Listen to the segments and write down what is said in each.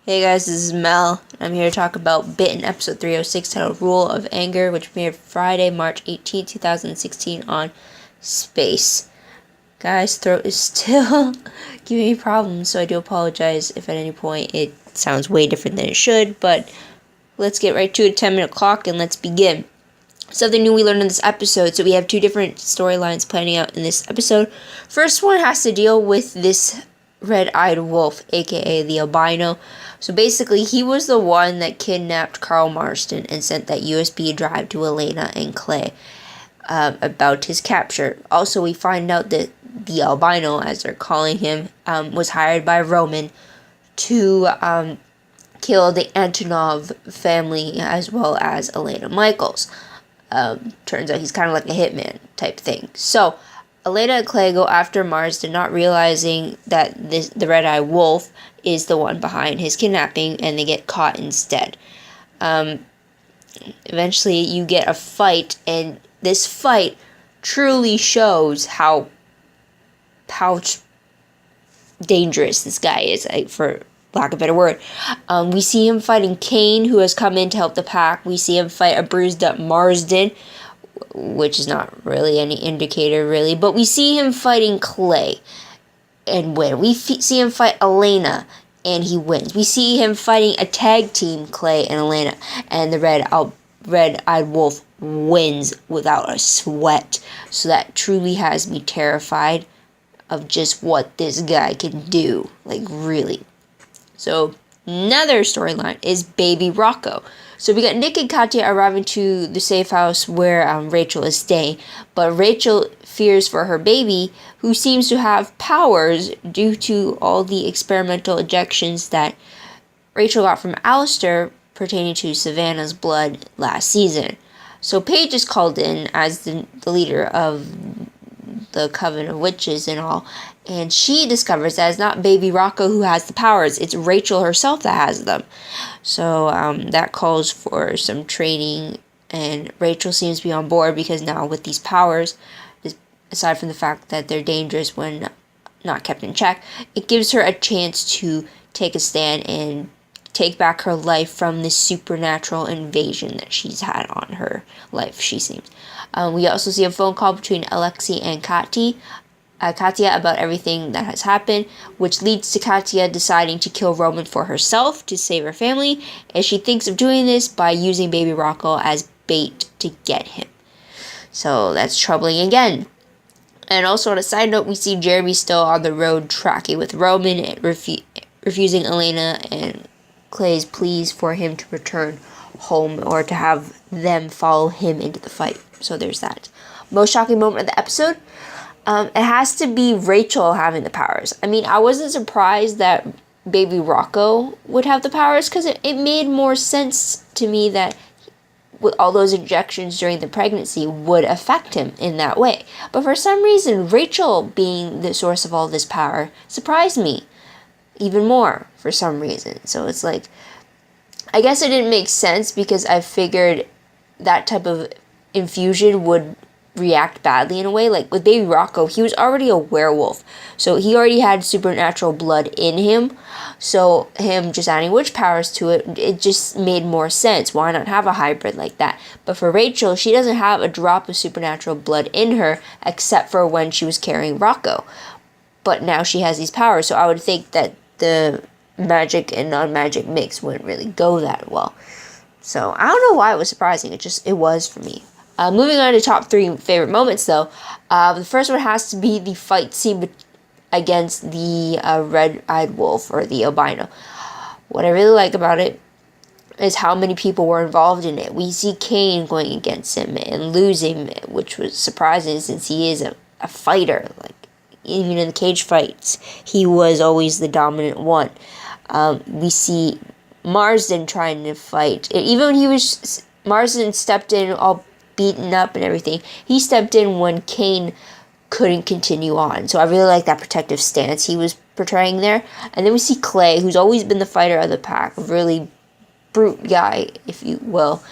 Hey guys, this is Mel. I'm here to talk about Bitten episode 306 titled Rule of Anger, which premiered Friday, March 18, 2016 on Space. Guys, throat is still giving me problems, so I do apologize if at any point it sounds way different than it should, but let's get right to it. 10-minute clock and let's begin. Something new we learned in this episode. So we have two different storylines planning out in this episode. First one has to deal with this red-eyed wolf, aka the albino. So basically, he was the one that kidnapped Carl Marston and sent that USB drive to Elena and Clay about his capture. Also, we find out that the albino, as they're calling him, was hired by Roman to kill the Antonov family as well as Elena Michaels. Turns out he's kind of like a hitman type thing. So Elena and Clay go after Marsden, not realizing that the red-eyed wolf is the one behind his kidnapping, and they get caught instead. Eventually, you get a fight, and this fight truly shows how dangerous this guy is, for lack of a better word. We see him fighting Kane, who has come in to help the pack. We see him fight a bruised up Marsden, which is not really any indicator, really. But we see him fighting Clay and win. We see him fight Elena, and he wins. We see him fighting a tag team, Clay and Elena, and the red-eyed wolf wins without a sweat. So that truly has me terrified of just what this guy can do, like really. So another storyline is Baby Rocco. So we got Nick and Katia arriving to the safe house where Rachel is staying, but Rachel fears for her baby, who seems to have powers due to all the experimental injections that Rachel got from Alistair pertaining to Savannah's blood last season. So Paige is called in as the leader of the Coven of Witches and all, and she discovers that it's not Baby Rocco who has the powers, it's Rachel herself that has them. So that calls for some training, and Rachel seems to be on board because now with these powers, aside from the fact that they're dangerous when not kept in check, it gives her a chance to take a stand and take back her life from this supernatural invasion that she's had on her life, she seems. We also see a phone call between Alexi and Katia about everything that has happened, which leads to Katia deciding to kill Roman for herself to save her family, and she thinks of doing this by using Baby Rocco as bait to get him. So that's troubling again. And also on a side note, we see Jeremy still on the road tracking with Roman and refusing Elena and Clay's pleas for him to return home or to have them follow him into the fight. So there's that. Most shocking moment of the episode? It has to be Rachel having the powers. I mean, I wasn't surprised that Baby Rocco would have the powers because it made more sense to me that with all those injections during the pregnancy would affect him in that way. But for some reason, Rachel being the source of all this power surprised me even more for some reason. So it's like, I guess it didn't make sense because I figured that type of infusion would react badly in a way. Like with Baby Rocco, he was already a werewolf, so he already had supernatural blood in him, so him just adding witch powers to it just made more sense. Why not have a hybrid like that? But for Rachel, she doesn't have a drop of supernatural blood in her except for when she was carrying Rocco, but now she has these powers, so I would think that the magic and non-magic mix wouldn't really go that well. So I don't know why it was surprising, it was for me. Moving on to top 3 favorite moments, though. The first one has to be the fight scene against the red-eyed wolf, or the albino. What I really like about it is how many people were involved in it. We see Kane going against him and losing, which was surprising since he is a fighter. Like, even in the cage fights, he was always the dominant one. We see Marsden trying to fight. Even when Marsden stepped in all beaten up and everything, he stepped in when Kane couldn't continue on. So I really like that protective stance he was portraying there. And then we see Clay, who's always been the fighter of the pack, a really brute guy, if you will.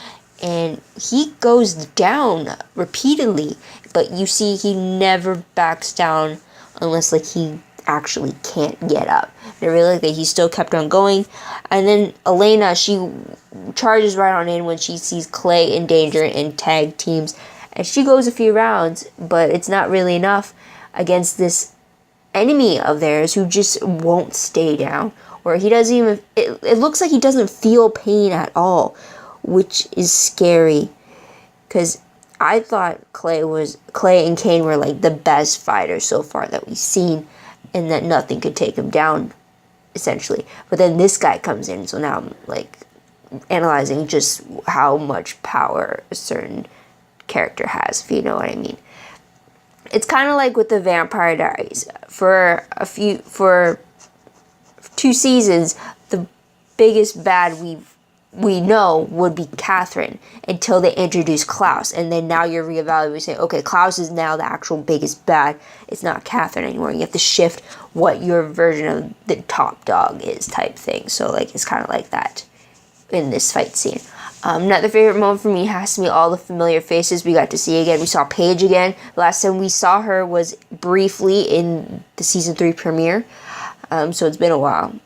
And he goes down repeatedly, but you see he never backs down unless like he actually can't get up. And I really like that he still kept on going. And then Elena, she charges right on in when she sees Clay in danger in tag teams. And she goes a few rounds, but it's not really enough against this enemy of theirs who just won't stay down. Or he doesn't even, it looks like he doesn't feel pain at all, which is scary. Because I thought Clay and Kane were like the best fighters so far that we've seen, and that nothing could take him down, essentially. But then this guy comes in, so now I'm like analyzing just how much power a certain character has, if you know what I mean. It's kind of like with the Vampire Diaries. For 2 seasons, the biggest bad we know would be Catherine until they introduce Klaus, and then now you're reevaluating, saying, okay, Klaus is now the actual biggest bad. It's not Catherine anymore. You have to shift what your version of the top dog is, type thing. So like it's kind of like that in this fight scene. Another favorite moment for me has to be all the familiar faces we got to see again. We saw Paige again. The last time we saw her was briefly in the season 3 premiere. So it's been a while.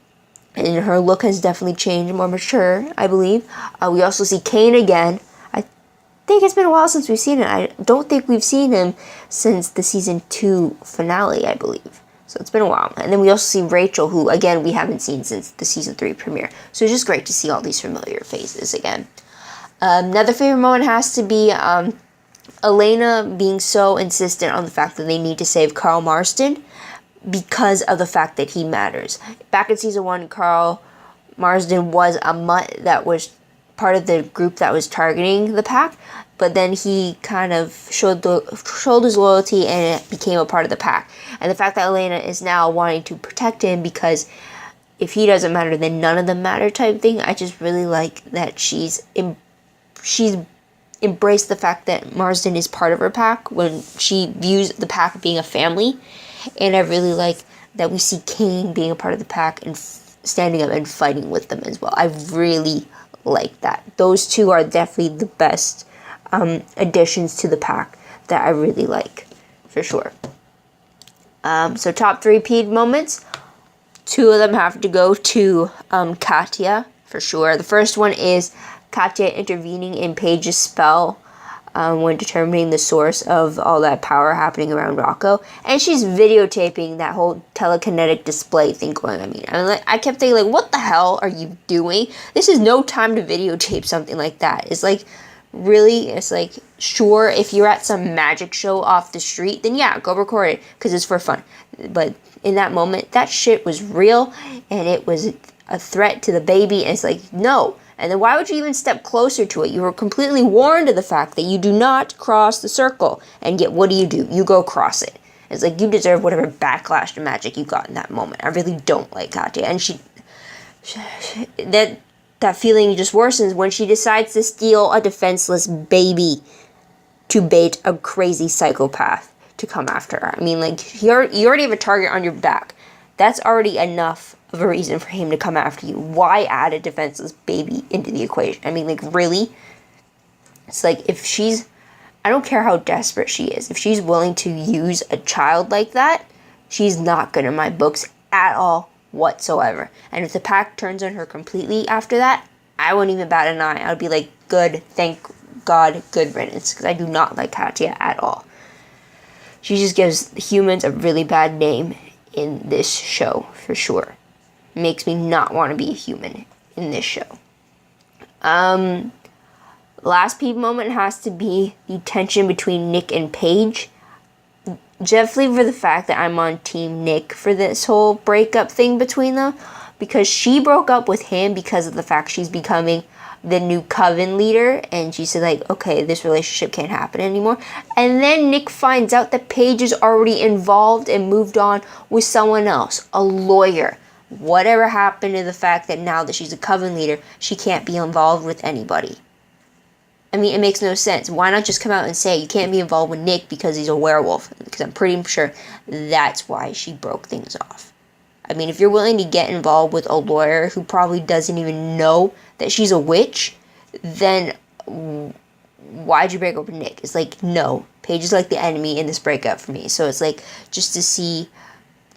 And her look has definitely changed, more mature, I believe. We also see Kane again. I think it's been a while since we've seen him. I don't think we've seen him since the season 2 finale, I believe. So it's been a while. And then we also see Rachel, who, again, we haven't seen since the season 3 premiere. So it's just great to see all these familiar faces again. Another favorite moment has to be Elena being so insistent on the fact that they need to save Carl Marston because of the fact that he matters. Back in season 1, Carl Marsden was a mutt that was part of the group that was targeting the pack, but then he kind of showed his loyalty and it became a part of the pack. And the fact that Elena is now wanting to protect him because if he doesn't matter, then none of them matter type thing. I just really like that she's embraced the fact that Marsden is part of her pack when she views the pack being a family. And I really like that we see Kane being a part of the pack and standing up and fighting with them as well. I really like that. Those two are definitely the best additions to the pack that I really like, for sure. So top 3 peed moments. 2 of them have to go to Katia, for sure. The first one is Katia intervening in Paige's spell when determining the source of all that power happening around Rocco. And she's videotaping that whole telekinetic display thing going on. I kept thinking, like, what the hell are you doing? This is no time to videotape something like that. It's like, really? It's like, sure, if you're at some magic show off the street, then yeah, go record it, because it's for fun. But in that moment, that shit was real, and it was a threat to the baby, and it's like, no. And then why would you even step closer to it? You were completely warned of the fact that you do not cross the circle. And yet, what do? You go cross it. It's like, you deserve whatever backlash to magic you got in that moment. I really don't like Katia. And that feeling just worsens when she decides to steal a defenseless baby to bait a crazy psychopath to come after her. I mean, like, you already have a target on your back. That's already enough of a reason for him to come after you. Why add a defenseless baby into the equation? I mean, like, really? It's like, if she's, I don't care how desperate she is, if she's willing to use a child like that, she's not good in my books at all whatsoever. And if the pack turns on her completely after that, I wouldn't even bat an eye. I would be like, good, thank God, good riddance, because I do not like Katia at all. She just gives humans a really bad name in this show, for sure. Makes me not want to be a human in this show. Last peeve moment has to be the tension between Nick and Paige. Definitely for the fact that I'm on Team Nick for this whole breakup thing between them, because she broke up with him because of the fact she's becoming the new coven leader, and she said, like, okay, this relationship can't happen anymore. And then Nick finds out that Paige is already involved and moved on with someone else, a lawyer. Whatever happened to the fact that now that she's a coven leader, she can't be involved with anybody? I mean, it makes no sense. Why not just come out and say you can't be involved with Nick because he's a werewolf? Because I'm pretty sure that's why she broke things off. I mean, if you're willing to get involved with a lawyer who probably doesn't even know that she's a witch, then why'd you break up with Nick? It's like, no. Paige is like the enemy in this breakup for me. So it's like, just to see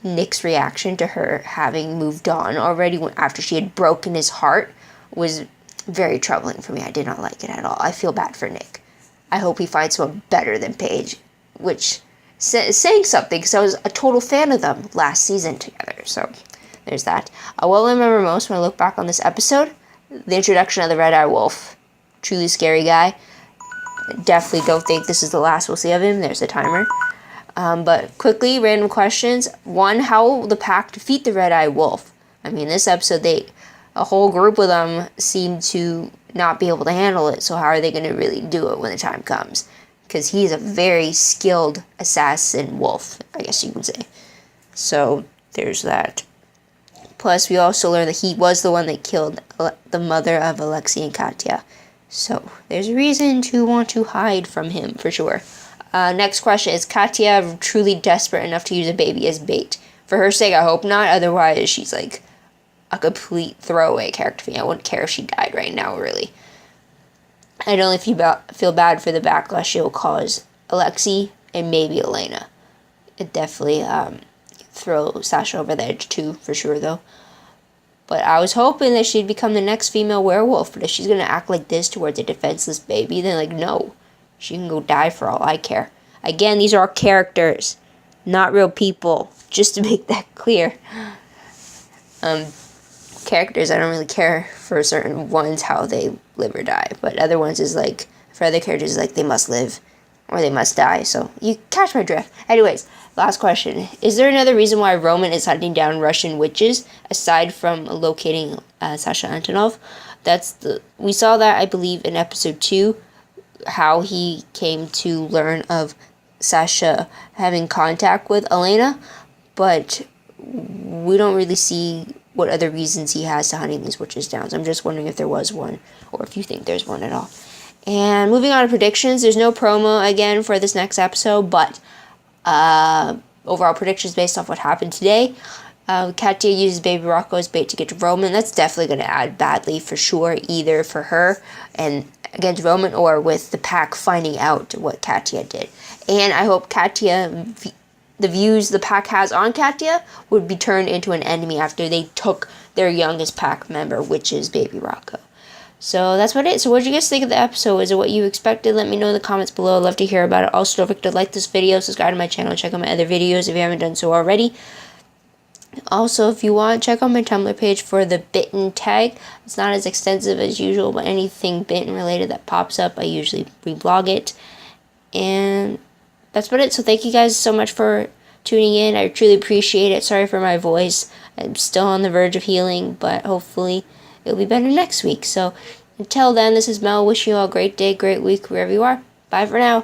Nick's reaction to her having moved on already after she had broken his heart was very troubling for me. I did not like it at all. I feel bad for Nick. I hope he finds someone better than Paige, which is saying something because I was a total fan of them last season together. So there's that. What I remember most when I look back on this episode, the introduction of the Red Eye Wolf. Truly scary guy. Definitely don't think this is the last we'll see of him. There's a timer. But quickly, random questions. One, how will the pack defeat the Red Eye Wolf? I mean, this episode, a whole group of them seem to not be able to handle it. So how are they going to really do it when the time comes? Because he's a very skilled assassin wolf, I guess you can say. So there's that. Plus, we also learned that he was the one that killed the mother of Alexei and Katia. So there's a reason to want to hide from him, for sure. Next question, is Katia truly desperate enough to use a baby as bait? For her sake, I hope not. Otherwise, she's like a complete throwaway character for me. I wouldn't care if she died right now, really. I'd only feel bad for the backlash she will cause Alexei and maybe Elena. It definitely throw Sasha over the edge too, for sure, though. But I was hoping that she'd become the next female werewolf. But if she's going to act like this towards a defenseless baby, then, like, no. She can go die for all I care. Again, these are all characters, not real people. Just to make that clear. Characters, I don't really care for certain ones how they live or die. But other ones is like, for other characters, like, they must live or they must die. So you catch my drift. Anyways, last question. Is there another reason why Roman is hunting down Russian witches aside from locating Sasha Antonov? We saw that, I believe, in episode 2, how he came to learn of Sasha having contact with Elena, but we don't really see what other reasons he has to hunting these witches down. So I'm just wondering if there was one, or if you think there's one at all. And moving on to predictions, there's no promo again for this next episode, but overall predictions based off what happened today. Katia uses Baby Rocco as bait to get to Roman. That's definitely going to add badly for sure, either for her and against Roman or with the pack finding out what Katia did. And I hope Katia, the views the pack has on Katia, would be turned into an enemy after they took their youngest pack member, which is Baby Rocco. So that's what it is. So what did you guys think of the episode? Is it what you expected? Let me know in the comments below. I'd love to hear about it. Also, don't forget to like this video, subscribe to my channel, check out my other videos if you haven't done so already. Also, if you want, check out my Tumblr page for the Bitten tag. It's not as extensive as usual, but anything Bitten related that pops up, I usually reblog it. And that's about it. So thank you guys so much for tuning in. I truly appreciate it. Sorry for my voice. I'm still on the verge of healing, but hopefully it'll be better next week. So until then, this is Mel wishing you all a great day, great week, wherever you are. Bye for now.